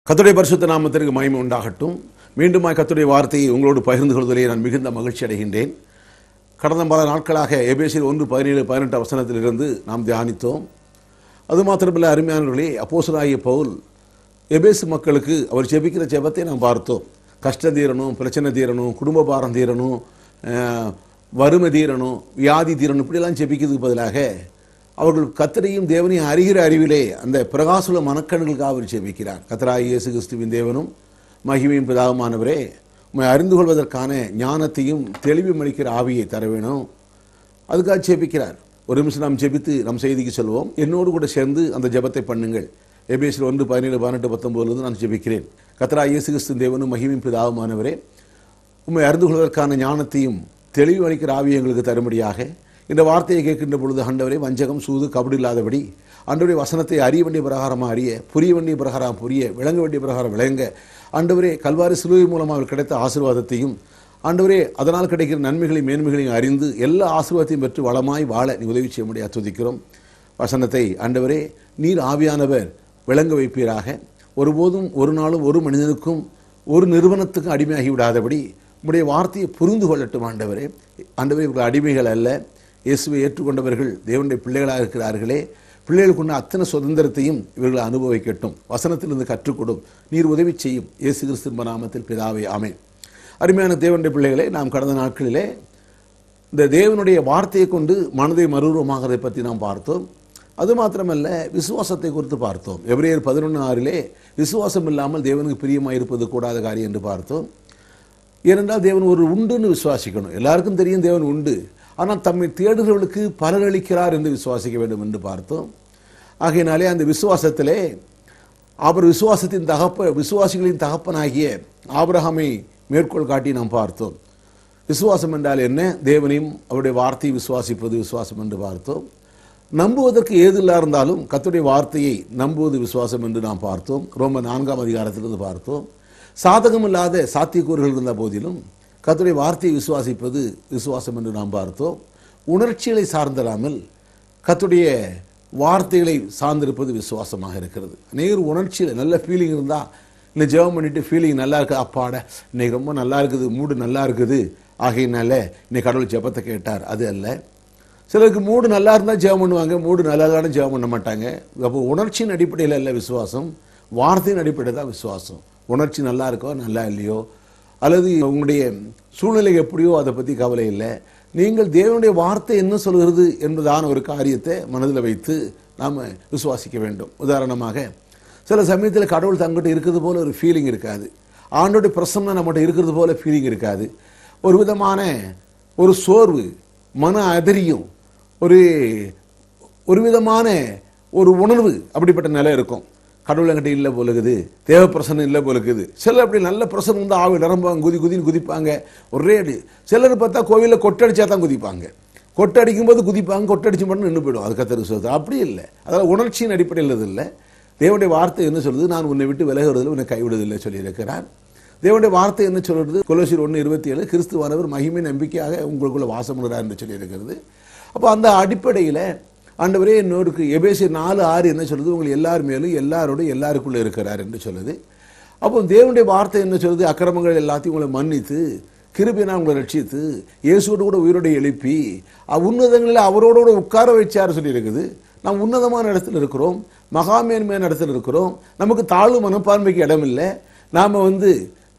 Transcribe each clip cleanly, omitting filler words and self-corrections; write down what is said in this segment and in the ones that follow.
கர்த்தருடைய பரிசுத்த நாமத்திற்கு மகிமை உண்டாகட்டும். மீண்டுமாய் கர்த்தருடைய வார்த்தையை உங்களோடு பகிர்ந்து கொள்வதிலே நான் மிகுந்த மகிழ்ச்சி அடைகின்றேன். கடந்த பல நாட்களாக எபேசியர் 1:17-18 வசனத்திலிருந்து நாம் தியானித்தோம். அது மாத்திரமல்ல அருமையானவர்களே, அப்போஸ்தலனாகிய பவுல் எபேசு மக்களுக்கு அவர் ஜெபிக்கிற ஜெபத்தை நாம் பார்த்தோம். கஷ்டம் தீரணும், பிரச்சனை தீரணும், குடும்ப பாரம் தீரணும், வறுமை தீரணும், வியாதி தீரணும், இப்படியெல்லாம் ஜெபிக்கிறதுக்கு பதிலாக அவர்கள் கர்த்தரையும் தேவனையும் அறிகிற அறிவிலே அந்த பிரகாசுல மனக்கண்களுக்காக அவர் ஜெபிக்கிறார். கர்த்தராகிய இயேசு கிறிஸ்துவின் தேவனும் மகிமையும் பிதாவுமானவரே, உம்மை அறிந்து கொள்வதற்கான ஞானத்தையும் தெளிவும் அளிக்கிற ஆவியை தர வேணும், அதுக்காக ஜெபிக்கிறார். ஒரு நிமிஷம் நாம் ஜெபித்து நம் செய்திக்கு செல்வோம். என்னோடு கூட சேர்ந்து அந்த ஜெபத்தை பண்ணுங்கள். எபேசியர் 1:17-18-19 நான் ஜெபிக்கிறேன். கர்த்தராகிய இயேசு கிறிஸ்துவின் தேவனும் மகிமையும் பிதாவுமானவரே, உம்மை அறிந்து கொள்வதற்கான ஞானத்தையும் தெளிவு அளிக்கிற ஆவியை எங்களுக்கு தரும்படியாக இந்த வார்த்தையை கேட்கின்ற பொழுது ஆண்டவரே, வஞ்சகம் சூது கபடி இல்லாதபடி ஆண்டவரே வசனத்தை அறிய வேண்டிய பிரகாரமாக அறிய, புரிய வேண்டிய பிரகாரம் புரிய, விளங்க வேண்டிய பிரகாரம் விளங்க, ஆண்டவரே கல்வாரி சிலுவை மூலமாக கிடைத்த ஆசீர்வாதத்தையும் ஆண்டவரே அதனால் கிடைக்கிற நன்மைகளையும் மேன்மைகளையும் அறிந்து எல்லா ஆசீர்வாதத்தையும் பெற்று வளமாய் வாழ நீ உதவி செய்ய முடியாது துதிக்கிறோம். வசனத்தை ஆண்டவரே நீர் ஆவியானவர் விளங்க வைப்பீராக. ஒருபோதும் ஒரு நாளும் ஒரு மனிதனுக்கும் ஒரு நிறுவனத்துக்கும் அடிமையாகி விடாதபடி உம்முடைய வார்த்தையை புரிந்து கொள்ளட்டும். ஆண்டவரே இவர்கள் அடிமைகள் அல்ல, இயேசுவை ஏற்றுக்கொண்டவர்கள் தேவனுடைய பிள்ளைகளாக இருக்கிறார்களே, பிள்ளைகளுக்குள்ள அத்தனை சுதந்திரத்தையும் இவர்கள் அனுபவிக்கட்டும். வசனத்திலிருந்து கற்றுக்கொடும், நீர் உதவி செய்யும். இயேசு கிறிஸ்துவின் நாமத்தில் பிதாவே, ஆமென். அருமையான தேவனுடைய பிள்ளைகளே, நாம் கடந்த நாட்களிலே இந்த தேவனுடைய வார்த்தையை கொண்டு மனதை மறுரூபமாகிறதை பற்றி நாம் பார்த்தோம். அது மாத்திரமல்ல, விசுவாசத்தை குறித்து பார்த்தோம். எபிரேயர் 11:6 விசுவாசம் இல்லாமல் தேவனுக்கு பிரியமாக இருப்பது கூடாத காரியம் என்று பார்த்தோம். ஏனென்றால் தேவன் ஒரு உண்டுன்னு விசுவாசிக்கணும். எல்லாருக்கும் தெரியும் தேவன் உண்டு, ஆனால் தம்மை தேடுகிறவர்களுக்கு பலனளிக்கிறார் என்று விசுவாசிக்க வேண்டும் என்று பார்த்தோம். ஆகையினாலே அந்த விசுவாசத்திலே அவர் விசுவாசிகளின் தகப்பனாகிய ஆபிரகாமை மேற்கோள் காட்டி நாம் பார்த்தோம். விசுவாசம் என்றால் என்ன? தேவனையும் அவருடைய வார்த்தையை விசுவாசிப்பது விசுவாசம் என்று பார்த்தோம். நம்புவதற்கு ஏதில்லா இருந்தாலும் கர்த்தருடைய வார்த்தையை நம்புவது விசுவாசம் என்று நாம் பார்த்தோம். ரோமர் 4 பார்த்தோம். சாதகமில்லாத சாத்தியக்கூறுகள் இருந்த போதிலும் கர்த்தருடைய வார்த்தையை விசுவாசிப்பது விசுவாசம் என்று நாம் பார்த்தோம். உணர்ச்சிகளை சார்ந்திராமல் கர்த்தருடைய வார்த்தைகளை சார்ந்திருப்பது விசுவாசமாக இருக்கிறது. அநேகர் உணர்ச்சியில் நல்ல ஃபீலிங் இருந்தால், இல்லை ஜெபம் பண்ணிட்டு ஃபீலிங் நல்லா இருக்குது, அப்பாட இன்னைக்கு ரொம்ப நல்லா இருக்குது, மூடு நல்லா இருக்குது, ஆகையினால இன்னைக்கு கடவுள் ஜெபத்தை கேட்டார், அது அல்ல. சிலருக்கு மூடு நல்லா இருந்தால் ஜெபம் பண்ணுவாங்க, மூடு நல்லா இருந்தாலும் ஜெபம் பண்ண மாட்டாங்க. அப்போ உணர்ச்சியின் அடிப்படையில் அல்ல விசுவாசம், வார்த்தையின் அடிப்படையில் தான் விசுவாசம். உணர்ச்சி நல்லா இருக்கோ நல்லா இல்லையோ, அல்லது உங்களுடைய சூழ்நிலை எப்படியோ அதை பற்றி கவலை இல்லை. நீங்கள் தேவனுடைய வார்த்தை என்ன சொல்கிறது என்பதான ஒரு காரியத்தை மனதில் வைத்து நாம் விசுவாசிக்க வேண்டும். உதாரணமாக சில சமயத்தில் கடவுள் தங்கிட்ட இருக்கிறது போல ஒரு ஃபீலிங் இருக்காது, ஆண்டோடைய பிரசன்னம் நம்மகிட்ட இருக்கிறது போல ஃபீலிங் இருக்காது. ஒரு விதமான ஒரு சோர்வு, மன அதிரியும், ஒரு விதமான ஒரு உணர்வு, அப்படிப்பட்ட நிலை இருக்கும். கடவுள் என்கிட்ட இல்லை போலுக்குது, தேவ பிரசனம் இல்லை போலுக்குது. சிலர் அப்படி நல்ல பிரசனம் வந்து ஆவி நிரம்புவாங்க, குதின்னு குதிப்பாங்க ஒரே அடி. சிலர் பார்த்தா கோவிலில் கொட்டடிச்சா தான் குதிப்பாங்க, கொட்டடிக்கும் போது குதிப்பாங்க, கொட்டடிச்சு மட்டும் நின்று போயிடும். அது கர்த்தருக்கு சொல்லுது. அப்படி இல்லை, அதாவது உணர்ச்சியின் அடிப்படையில் இல்லை. தேவனுடைய வார்த்தை என்ன சொல்லுது? நான் உன்னை விட்டு விலகுவதில்லை, உன்னை கைவிடுவதில்லை சொல்லியிருக்கிறார். தேவனுடைய வார்த்தை என்ன சொல்கிறது? கொலோசியர் 1:27 கிறிஸ்துவானவர் மகிமை நம்பிக்கையாக உங்களுக்குள்ள வாசம் பண்ணுறார் என்று சொல்லியிருக்கிறது. அப்போ அந்த அடிப்படையில் ஆண்டவரே என்னோருக்கு எபேசியர் 4:6 என்ன சொல்லுது? உங்களை எல்லார் மேலும் எல்லாரோடும் எல்லாருக்குள்ளே இருக்கிறார் என்று சொல்லுது. அப்போ தேவனுடைய வார்த்தை என்ன சொல்லுது? அக்கிரமங்கள் எல்லாத்தையும் உங்களை மன்னித்து கிருபையினால் உங்களை ரட்சித்து இயேசுவோடு கூட உயிரோடு எழுப்பி உன்னதங்களில் அவரோடு கூட உட்கார வச்சார் சொல்லியிருக்குது. நாம் உன்னதமான இடத்துல இருக்கிறோம், மகாமேன்மையான இடத்துல இருக்கிறோம், நமக்கு தாழ்வு மனப்பான்மைக்கு இடம் இல்லை.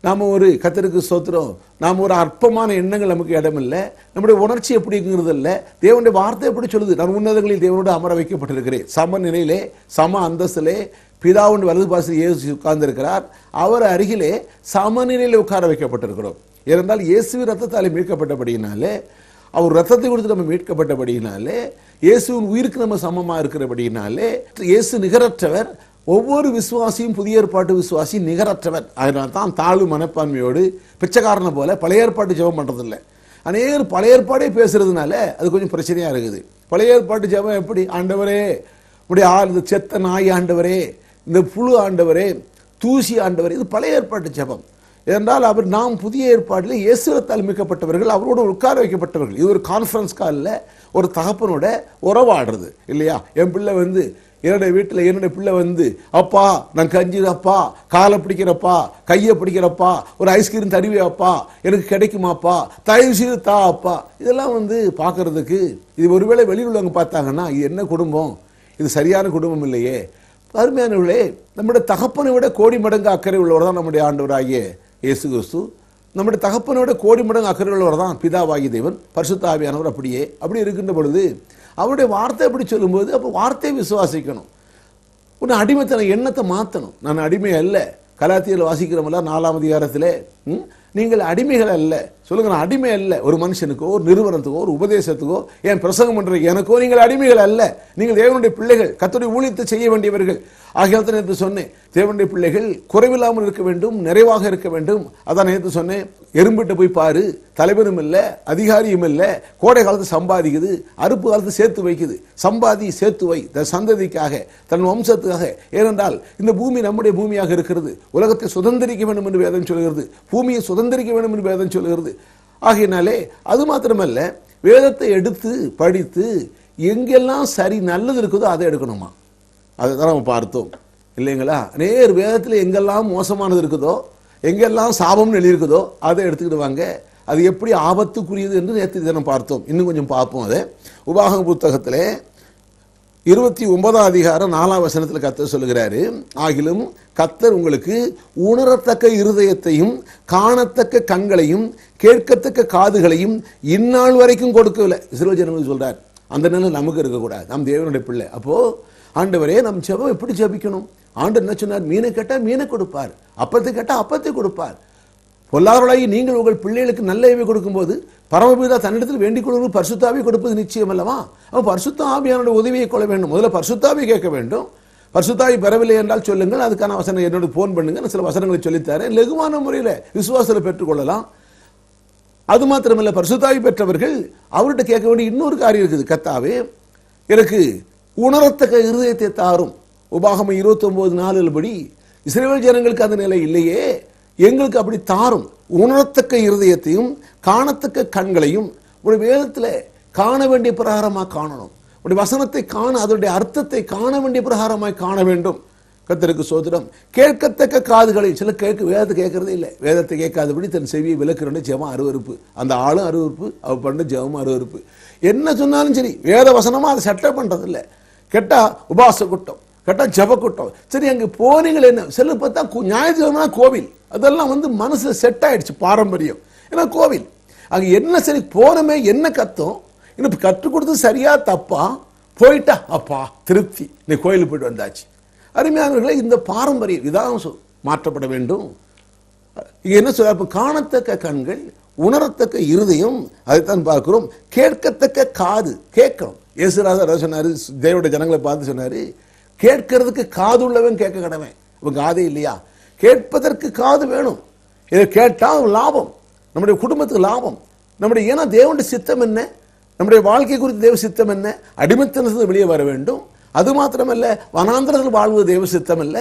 நாம் ஒரு கர்த்தருக்கு ஸ்தோத்திரம், நாம் ஒரு அற்பமான எண்ணங்கள் நமக்கு இடம் இல்லை. நம்முடைய உணர்ச்சி எப்படி இருக்குங்கிறது இல்லை. தேவனுடைய வார்த்தை எப்படி சொல்லுது? நான் உன்னதங்களில் தேவனோடு அமர வைக்கப்பட்டிருக்கிறேன், சம நிலையிலே சம அந்தஸ்திலே பிதாவுடைய வலது பாசத்தில் இயேசு உட்கார்ந்திருக்கிறார், அவர் அருகிலே சமநிலையில் உட்கார வைக்கப்பட்டிருக்கிறோம். ஏனென்றால் இயேசுவின் ரத்தத்தாலே மீட்கப்பட்டபடியினாலே, அவர் ரத்தத்தை கொடுத்து நம்ம மீட்கப்பட்டபடியினாலே, இயேசுவின் உயிருக்கு நம்ம சமமாக இருக்கிறபடியினாலே, இயேசு நிகரற்றவர். ஒவ்வொரு விசுவாசியும் புதிய ஏற்பாட்டு விசுவாசி நிகரற்றவர். அதனால தான் தாழ்வு மனப்பான்மையோடு பிச்சைக்காரனை போல பழைய ஏற்பாட்டு ஜெபம் பண்ணுறதில்லை. அநேகர் பழைய ஏற்பாடே பேசுறதுனால அது கொஞ்சம் பிரச்சனையாக இருக்குது. பழைய ஏற்பாட்டு ஜெபம் எப்படி? ஆண்டவரே இப்படி இந்த செத்த நாய் ஆண்டவரே, இந்த புழு ஆண்டவரே, தூசி ஆண்டவரே, இது பழைய ஏற்பாட்டு ஜெபம். என்றால் நாம் புதிய ஏற்பாட்டில் இயேசுவால் மீட்கப்பட்டவர்கள், அவரோடு உட்கார வைக்கப்பட்டவர்கள். இது ஒரு கான்ஃபரன்ஸ் காலில் ஒரு தகப்பனோட உறவாடுறது இல்லையா? என் பிள்ளை என்னுடைய வீட்டில் என்னுடைய பிள்ளை வந்து, அப்பா நான் கஞ்சிப்பா, காலை பிடிக்கிறப்பா, கையை பிடிக்கிறப்பா, ஒரு ஐஸ்கிரீம் தருவியாப்பா, எனக்கு கிடைக்குமாப்பா, தயவு செய்து தா அப்பா, இதெல்லாம் வந்து பார்க்கறதுக்கு, இது ஒருவேளை வெளியில் உள்ளவங்க பார்த்தாங்கன்னா இது என்ன குடும்பம், இது சரியான குடும்பம் இல்லையே. அருமையானவர்களே, நம்முடைய தகப்பனை விட கோடி மடங்கு அக்கறை உள்ளவர் தான் நம்முடைய ஆண்டவராகிய இயேசு கிறிஸ்து. நம்முடைய தகப்பனை விட கோடி மடங்கு அக்கறை உள்ளவர் தான் பிதாவாகிய தேவன், பரிசுத்த ஆவியானவர். அப்படி இருக்கின்ற பொழுது அவருடைய வார்த்தை எப்படி சொல்லும்போது, அப்போ வார்த்தையை விசுவாசிக்கணும். உன்னை அடிமைத்தன எண்ணத்தை மாற்றணும். நான் அடிமை அல்ல. கலாத்தியர் வாசிக்கிறோம்ல 4ஆம் அதிகாரத்தில், நீங்கள் அடிமைகள் அல்ல. சொல்லுங்க, நான் அடிமை அல்ல. ஒரு மனுஷனுக்கோ, ஒரு நிறுவனத்துக்கோ, ஒரு உபதேசத்துக்கோ, என் பிரசங்கம் பண்ற எனக்கோ நீங்கள் அடிமைகள் அல்ல. நீங்கள் தேவனுடைய பிள்ளைகள், கர்த்தருடைய ஊழியத்தை செய்ய வேண்டியவர்கள். ஆகியால் தான் நேற்று சொன்னேன், தேவனுடைய பிள்ளைகள் குறைவில்லாமல் இருக்க வேண்டும், நிறைவாக இருக்க வேண்டும். அதான் நேற்று சொன்னேன், எறும்பிட்ட போய் பாரு, தலைவரும் இல்லை, அதிகாரியும் இல்லை, கோடை காலத்து சம்பாதிக்குது, அறுப்பு காலத்து சேர்த்து வைக்குது. சம்பாதி, சேர்த்து வை, தன் சந்ததிக்காக, தன் வம்சத்துக்காக. ஏனென்றால் இந்த பூமி நம்முடைய பூமியாக இருக்கிறது. உலகத்தை சுதந்திரிக்க வேண்டும் என்று வேதம் சொல்கிறது. பூமியை சுதந்திரிக்க வேண்டும் என்று வேதம் சொல்கிறது. ஆகையினாலே அது மாத்திரமல்ல, வேதத்தை எடுத்து படித்து எங்கெல்லாம் சரி நல்லது இருக்குதோ அதை எடுக்கணுமா. அதை தான் நம்ம பார்த்தோம் இல்லைங்களா. நேர் வேதத்தில் எங்கெல்லாம் மோசமானது இருக்குதோ, எங்கெல்லாம் சாபம்னு எழுதியிருக்குதோ அதை எடுத்துக்கிட்டு வாங்க. அது எப்படி ஆபத்துக்குரியது என்று நேற்று தினம் பார்த்தோம். இன்னும் கொஞ்சம் பார்ப்போம். அதை உபாகம புத்தகத்தில் 29ஆம் அதிகாரம் 4ஆம் வசனத்தில் கர்த்தர் சொல்லுகிறாரு, ஆகிலும் கர்த்தர் உங்களுக்கு உணரத்தக்க இருதயத்தையும், காணத்தக்க கண்களையும், கேட்கத்தக்க காதுகளையும் இந்நாள் வரைக்கும் கொடுக்கவில்லை. இஸ்ரவேல் ஜனங்களுக்கு சொல்றார். அந்த நிலை நமக்கு இருக்கக்கூடாது. நம் தேவனுடைய பிள்ளை. அப்போ ஆண்டவரே, நம் ஜெபம் எப்படி ஜெபிக்கணும்? ஆண்டவர் என்ன சொன்னார்? மீனை கேட்டால் மீனை கொடுப்பார், அப்பத்தை கேட்டால் அப்பத்தை கொடுப்பார். பொல்லாதவர்களாகி நீங்கள் உங்கள் பிள்ளைகளுக்கு நல்ல ஈவை கொடுக்கும்போது பரமபிதா தன்னிடத்தில் வேண்டிக் கொள்வது பரிசுத்தாவியை கொடுப்பது நிச்சயம் அல்லவா. அப்போ பரிசுத்த ஆவியானுடைய உதவியை கொள்ள வேண்டும். முதல்ல பரிசுத்தாவியை கேட்க வேண்டும். பரிசுத்தாவி பெறவில்லை என்றால் சொல்லுங்கள், அதுக்கான வசனம் என்னோட போன் பண்ணுங்க, சில வசனங்களை சொல்லித்தரேன். லகுவான முறையில் விசுவாசத்தை பெற்றுக்கொள்ளலாம். அது மாத்திரமல்ல, பரிசுத்தாவி பெற்றவர்கள் அவர்கிட்ட கேட்க வேண்டிய இன்னொரு காரியம் இருக்குது. கர்த்தாவே, எனக்கு உணரத்தக்க இருதயத்தை தாரும். உபாகமம் 29:4 படி இஸ்ரவேல் ஜனங்களுக்கு அந்த நிலை இல்லையே, எங்களுக்கு அப்படி தாரும். உணரத்தக்க இருதயத்தையும், காணத்தக்க கண்களையும். உடைய வேதத்தில் காண வேண்டிய பிரகாரமாக காணணும். உடைய வசனத்தை காண, அதனுடைய அர்த்தத்தை காண வேண்டிய பிரகாரமாய் காண வேண்டும். கர்த்தருக்கு சோத்திரம். கேட்கத்தக்க காதுகளை, சில வேதத்தை கேட்கறதே இல்லை. வேதத்தை கேட்காதபடி தன் செவியை விலக்குறேன்னு ஜெபம் அருவருப்பு. அந்த ஆளும் அருவருப்பு, அவ பண்ண ஜெபமும் அருவருப்பு. என்ன சொன்னாலும் சரி, வேத வசனமா அதை செட்டப் பண்றது இல்லை. கேட்டா உபாச கூட்டம், கேட்டா ஜப கூட்டம். சரி, அங்கே போனீங்கள் என்ன? சில பார்த்தா ஞாயிற்றுக்கிழமை கோவில், அதெல்லாம் வந்து மனசுல செட் ஆயிடுச்சு, பாரம்பரியம். ஏன்னா கோவில் அங்கே என்ன சரி போனமே, என்ன கத்தோம், இன்னும் கற்றுக் கொடுத்து சரியா தப்பா, போயிட்டா அப்பா திருப்தி, நீ கோயிலுக்கு போயிட்டு வந்தாச்சு. அருமையானவர்களே, இந்த பாரம்பரியம் இதான் மாற்றப்பட வேண்டும். இங்க என்ன சொல்ல, காணத்தக்க கண்கள், உணரத்தக்க இருதயம், அதைத்தான் பார்க்கிறோம். கேட்கத்தக்க காது, கேட்கணும். இயேசுராஜர் சொன்னாரு, தேவனுடைய ஜனங்களை பார்த்து சொன்னாரு, கேட்கறதுக்கு காது உள்ளவன் கேட்க கடவன். இவன் காதே இல்லையா? கேட்பதற்கு காது வேணும். இதை கேட்டால் லாபம், நம்முடைய குடும்பத்துக்கு லாபம். நம்முடைய ஏன்னா தேவனுடைய சித்தம் என்ன, நம்முடைய வாழ்க்கை குறித்து தேவ சித்தம் என்ன? அடிமைத்தனத்தில் வெளியே வர வேண்டும். அது மாத்திரமல்ல, வனாந்திரத்தில் வாழ்வது தேவ சித்தம் அல்ல.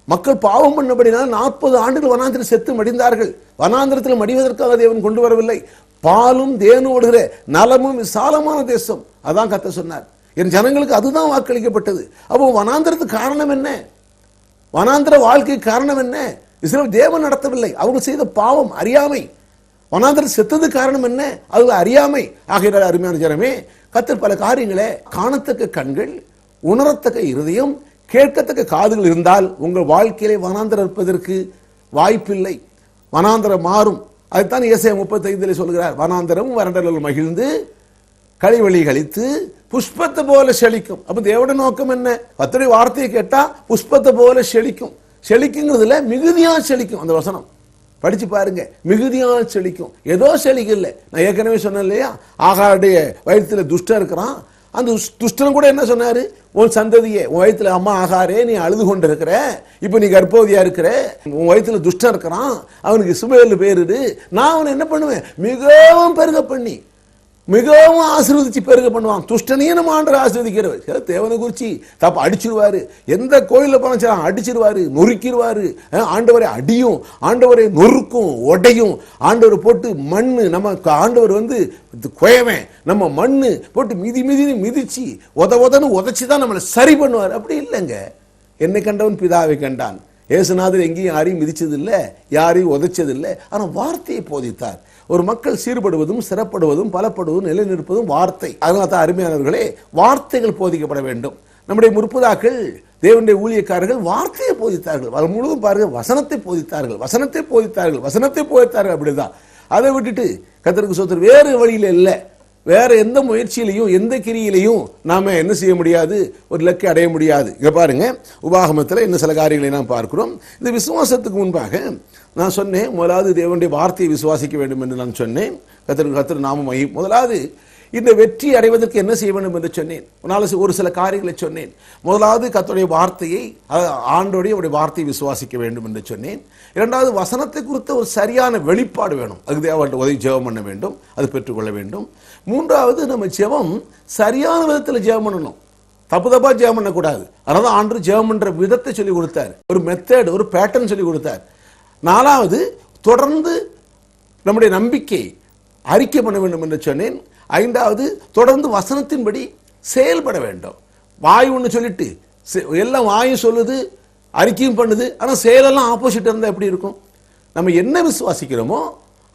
மக்கள் பாவம் பண்ணபடினால் 40 ஆண்டுகள் வனாந்திரம் செத்து மடிந்தார்கள். வனாந்திரத்தில் மடிவதற்காக தேவன் கொண்டு வரவில்லை. பாலும் தேனும் ஓடுகிற நலமும் விசாலமான தேசம், அதான் கர்த்தர் சொன்னார். என் ஜனங்களுக்கு அதுதான் வாக்களிக்கப்பட்டது. அப்போ வனாந்திரத்துக்கு காரணம் என்ன? வனாந்திர வாழ்க்கை காரணம் என்ன? இஸ்ரவேல் தேவன் நடத்தவில்லை, அவங்க செய்த பாவம், அறியாமை. வனாந்திரம் செத்தது காரணம் என்ன? அது அறியாமை. ஆகையால் அருமையான ஜனமே, கர்த்தர் பல காரியங்களே, காணத்தக்க கண்கள், உணரத்தக்க இருதயம், கேட்கத்தக்க காதுகள் இருந்தால் உங்கள் வாழ்க்கையிலே வனாந்திரம் இருப்பதற்கு வாய்ப்பில்லை. வனாந்திரம் மாறும். அதுதான் ஏசாயா 35 சொல்கிறார், வனாந்திரம் வறண்டலில் மகிழ்ந்து கழிவழி கழித்து புஷ்பத்தை போல செழிக்கும். அப்ப தேவனுடைய நோக்கம் என்ன? கர்த்தருடைய வார்த்தையை கேட்டா புஷ்பத்தை போல செழிக்கும். செழிக்குங்கிறதுல மிகுதியா செழிக்கும். அந்த வசனம் படிச்சு பாருங்க, மிகுதியா செழிக்கும். ஏதோ செழிக்கல. நான் ஏற்கனவே சொன்னேன் இல்லையா, ஆகாருடைய வயிற்றுல துஷ்டம் இருக்கிறான். அந்த துஷ்டன் கூட என்ன சொன்னாரு, உன் சந்ததியே, உன் வயிற்றுல அம்மா ஆகாரே நீ அழுது கொண்டு இருக்கிற, இப்ப நீ கர்ப்பவதியா இருக்கிற, உன் வயிற்றுல துஷ்டம் இருக்கிறான், அவனுக்கு இஸ்மவேல் பேரு, நான் அவனை என்ன பண்ணுவேன், மிகவும் பெருக பண்ணி மிகவும் ஆசீர்வதிச்சு பெருக பண்ணுவான். துஷ்டனையும் நம்ம ஆண்டவர் ஆசீர்வதிக்கிறவர். தேவனை குறிச்சி தப்ப அடிச்சிருவாரு. எந்த கோயிலில் போனா அடிச்சிருவாரு, நொறுக்கிடுவாரு. ஆண்டவரை அடியும், ஆண்டவரை நொறுக்கும், உடையும். ஆண்டவர் போட்டு மண்ணு நம்ம ஆண்டவர் குயவன், நம்ம மண்ணு போட்டு மிதி மிதிச்சு உதன்னு உதைச்சுதான் நம்மளை சரி பண்ணுவார். அப்படி இல்லைங்க. என்னை கண்டவன் பிதாவை கண்டான். இயேசுநாதர் எங்கேயும் யாரையும் மிதிச்சது இல்லை, யாரையும் உதைச்சது இல்லை. ஆனால் வார்த்தையை போதித்தார். ஒரு மக்கள் சீர்படுவதும் சிறப்படுவதும் பலப்படுவதும் நிலைநிற்பதும் வார்த்தை. அதனால தான் அருமையானவர்களே, வார்த்தைகள் போதிக்கப்பட வேண்டும். நம்முடைய முற்புதாக்கள், தேவனுடைய ஊழியக்காரர்கள் வார்த்தையை போதித்தார்கள். அது முழுவதும் பாருங்க, வசனத்தை போதித்தார்கள், வசனத்தை போதித்தார்கள், வசனத்தை போதித்தார்கள். அப்படிதான். அதை விட்டுட்டு கர்த்தருக்கு ஸ்தோத்திரம், வேறு வழியில் இல்லை, வேற எந்த முயற்சியிலையும் எந்த கிரியிலையும் நாம என்ன செய்ய முடியாது, ஒரு இலக்கை அடைய முடியாது. இங்க பாருங்க, உபாகமத்தில் இன்னும் சில காரியங்களை நாம் பார்க்கிறோம். இந்த விசுவாசத்துக்கு முன்பாக நான் சொன்னேன், முதலாவது தேவனுடைய வார்த்தையை விசுவாசிக்க வேண்டும் என்று நான் சொன்னேன். கர்த்தர் நாம முதலாவது இந்த வெற்றி அடைவதற்கு என்ன செய்ய வேண்டும் என்று சொன்னேன். ஒரு சில காரியங்களை சொன்னேன். முதலாவது கர்த்தருடைய வார்த்தையை, ஆண்டோடைய வார்த்தையை விசுவாசிக்க வேண்டும் என்று சொன்னேன். இரண்டாவது, வசனத்தை குறித்த ஒரு சரியான வெளிப்பாடு வேணும். அதுக்கு தேவன்கிட்ட உதவி ஜெபம் பண்ண வேண்டும், அது பெற்றுக்கொள்ள வேண்டும். மூன்றாவது, நம்ம ஜெபம் சரியான விதத்தில் ஜெபம் பண்ணணும், தப்பு ஜெபம் பண்ணக்கூடாது. அதனால ஆண்டவர் ஜெபம் பண்ற விதத்தை சொல்லி கொடுத்தார், ஒரு மெத்தட், ஒரு பேட்டர்ன் சொல்லி கொடுத்தார். நாலாவது, தொடர்ந்து நம்முடைய நம்பிக்கை அறிக்கை பண்ண வேண்டும் என்று சொன்னேன். ஐந்தாவது, தொடர்ந்து வசனத்தின்படி செயல்பட வேண்டும். வாய் ஒன்று சொல்லிட்டு எல்லாம் வாயும் சொல்லுது, அறிக்கையும் பண்ணுது, ஆனால் செயலெல்லாம் ஆப்போசிட் இருந்தால் எப்படி இருக்கும்? நம்ம என்ன விசுவாசிக்கிறோமோ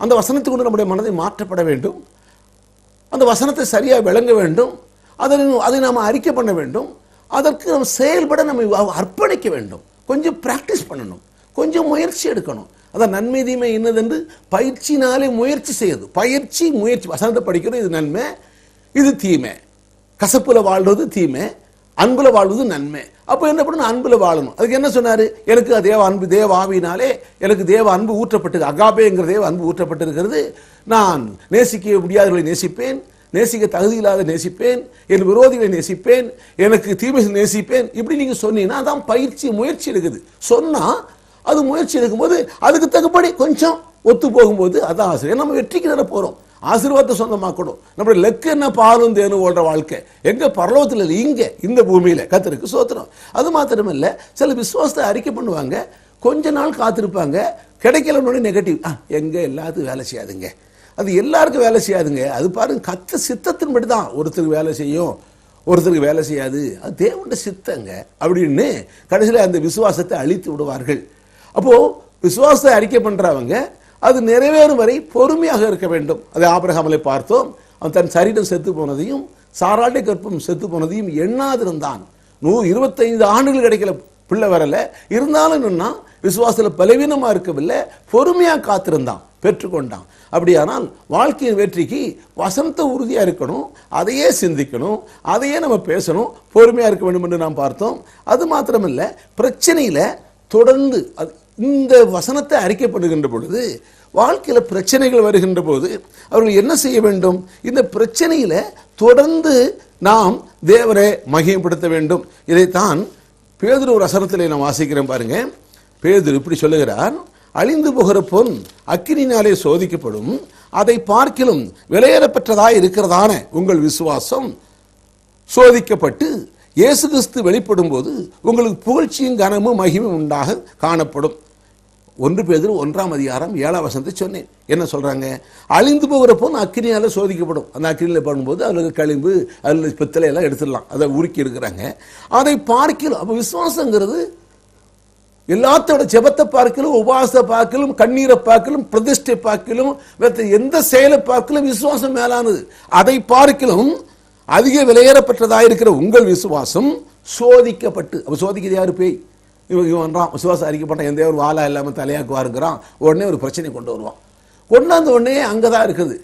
அந்த வசனத்துக்கு கொண்டு நம்முடைய மனதை மாற்றப்பட வேண்டும். அந்த வசனத்தை சரியாக விளங்க வேண்டும். அதை நாம் அறிக்கை பண்ண வேண்டும். அதற்கு நம்ம செயல்பட நம்ம அர்ப்பணிக்க வேண்டும். கொஞ்சம் பிராக்டிஸ் பண்ணணும், கொஞ்சம் முயற்சி எடுக்கணும். அதான் நன்மை தீமை என்னதென்று பயிற்சினாலே முயற்சி செய்யுது. பயிற்சி முயற்சி. வசனத்தை படிக்கிறோம், இது நன்மை, இது தீமை. கசப்புல வாழ்வது தீமை, அன்புல வாழ்வது நன்மை. அப்போ என்ன பண்ணணும்? அன்புல வாழணும். அதுக்கு என்ன சொன்னாரு? எனக்கு தேவ அன்பு, தேவ ஆவியினாலே எனக்கு தேவ அன்பு ஊற்றப்பட்டது, அகாபேங்கிற தேவ அன்பு ஊற்றப்பட்டிருக்கிறது. நான் நேசிக்க முடியாதவர்களை நேசிப்பேன், நேசிக்க தகுதியில்லாத நேசிப்பேன், என் விரோதிகளை நேசிப்பேன், எனக்கு தீமை நேசிப்பேன். இப்படி நீங்க சொன்னீங்கன்னா அதான் பயிற்சி, முயற்சி இருக்குது. சொன்னா அது முயற்சி எடுக்கும்போது அதுக்கு தகுப்படி கொஞ்சம் ஒத்து போகும்போது அதான் ஆசிரியர். நம்ம வெற்றிக்கு தானே போறோம், ஆசீர்வாதத்தை சொந்தமாக்கணும். நம்மளுடைய லக்கு என்ன? பாலும் தேனும் ஓடுற வாழ்க்கை. எங்க? பரலோகத்தில் இல்லை, இங்க இந்த பூமியில. கர்த்தருக்கு ஸ்தோத்திரம். அது மாத்திரமல்ல, சில விசுவாசத்தை அறிக்கை பண்ணுவாங்க, கொஞ்ச நாள் காத்திருப்பாங்க, கிடைக்கலன்னு நெகட்டிவ். எங்க எல்லாத்துக்கும் வேலை செய்யாதுங்க, அது எல்லாருக்கும் வேலை செய்யாதுங்க. அது பாருங்க, கர்த்தர் சித்தத்தின்படி தான் ஒருத்தருக்கு வேலை செய்யும், ஒருத்தருக்கு வேலை செய்யாது. அது தேவனுடைய சித்தங்க அப்படின்னு கடைசியில் அந்த விசுவாசத்தை அழித்து விடுவார்கள். அப்போ விசுவாசத்தை அறிக்கை பண்றவங்க அது நிறைவேறும் வரை பொறுமையாக இருக்க வேண்டும். அதை ஆபிரகாமை பார்த்தோம். அவன் தன் சரீரம் செத்து போனதையும் சாராளுடைய கற்பம் செத்து போனதையும் எண்ணாதிருந்தான். 25 ஆண்டுகள் கிடைக்கல, பிள்ளை வரல. இருந்தாலும் என்னன்னா விசுவாசத்தில் பலவீனமா இருக்கவில்லை, பொறுமையா காத்திருந்தான், பெற்றுக்கொண்டான். அப்படியானால் வாழ்க்கையின் வெற்றிக்கு வசனத்தை உறுதியா இருக்கணும், அதையே சிந்திக்கணும், அதையே நம்ம பேசணும், பொறுமையா இருக்க வேண்டும் என்று நாம் பார்த்தோம். அது மாத்திரமல்ல, பிரச்சனையில தொடர்ந்து இந்த வசனத்தை அறிக்கை பண்ணுகின்ற பொழுது, வாழ்க்கையில் பிரச்சனைகள் வருகின்ற போது அவர்கள் என்ன செய்ய வேண்டும்? இந்த பிரச்சனையில தொடர்ந்து நாம் தேவனை மகிமைப்படுத்த வேண்டும். இதைத்தான் பேதுரு ஒரு வசனத்திலே நான் வாசிக்கிறேன் பாருங்க. பேதுரு இப்படி சொல்லுகிறார், அழிந்து போகிற பொன் அக்கினினாலே சோதிக்கப்படும், அதை பார்க்கிலும் விலையேறப்பெற்றதாய் இருக்கிறதான உங்கள் விசுவாசம் சோதிக்கப்பட்டு இயேசு கிறிஸ்து வெளிப்படும் போது உங்களுக்கு புகழ்ச்சியும் கனமும் மகிமும் உண்டாக காணப்படும். 1 பேதுரு 1:7 சொன்னேன். என்ன சொல்றாங்க? அழிந்து போகிற பொன் அக்கினியால சோதிக்கப்படும். அந்த அக்கினியில் பண்ணும்போது அதில் களிம்பு, அதில் பித்தளை எல்லாம் எடுத்துடலாம், அதை உருக்கி எடுக்கிறாங்க. அதை பார்க்கலாம். அப்போ விசுவாசங்கிறது எல்லாத்தோட ஜெபத்தை பார்க்கலும், உபவாசத்தை பார்க்கலும், கண்ணீரை பார்க்கலும், பிரதிஷ்டை பார்க்கலும், எந்த செயலை பார்க்கலும் விசுவாசம் மேலானது. அதை பார்க்கலும் அதிக விலையேறப்பட்டதாக இருக்கிற உங்கள் விசுவாசம் சோதிக்கப்பட்டு. அப்போ சோதிக்கிறது யாரு? பேய். இவன் வந்தான், விசுவாசம் அறிக்கப்பட்டான், எந்த ஒரு வாழா இல்லாமல் தலையாக்குவாருங்கிறான். உடனே ஒரு பிரச்சனை கொண்டு வருவான். கொண்டாந்த உடனே அங்கதான் இருக்குது,